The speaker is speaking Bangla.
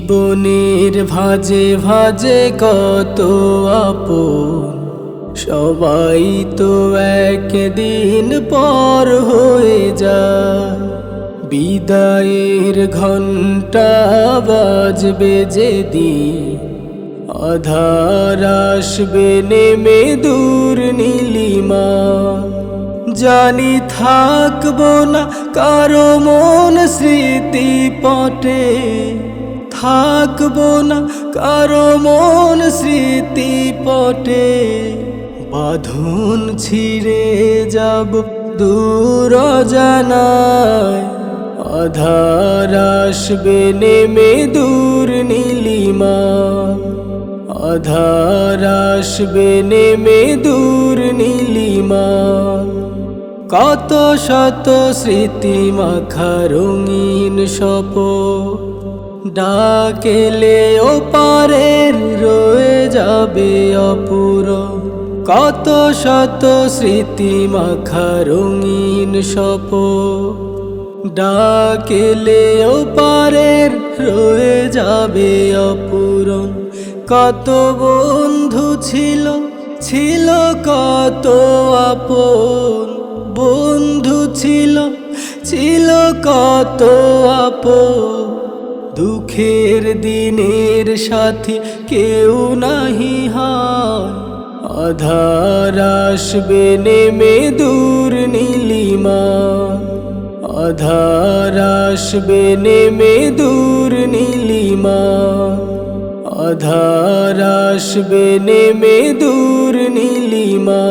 জীবনের ভাজে ভাজে কত আপন, সবাই তো একদিন পর হয়ে যায়। বিদায়ের ঘন্টা বাজবে যেদিন, আধার আসবে নেমে দূর নীলিমা। জানি থাকবো না কারো মন স্মৃতি পটে, থাকবো না কারো মন স্মৃতি পটে। বাঁধন ছিঁড়ে যাব দূর অজানায়, আধার আসবে নেমে দূর নীলিমা। আধার আসবে নেমে দূর নীলিমা। কত শত স্মৃতি মাখা রঙিন শপথ, ডাকেলে ওপারের রয়ে যাবে অপূরণ। কত শত স্মৃতি মাখা রঙিন শপথ, ডাকেলে ওপারের রয়ে যাবে অপূরণ। কত বন্ধু ছিল, ছিল কত আপন বন্ধু ছিল, ছিল কত আপন। দুঃখের দিনের সাথী কেউ নাহি হয়, আধার আসবে নেমে দূর নীলিমা। আধার আসবে নেমে দূর নীলিমা। আধার আসবে নেমে দূর নীলিমা।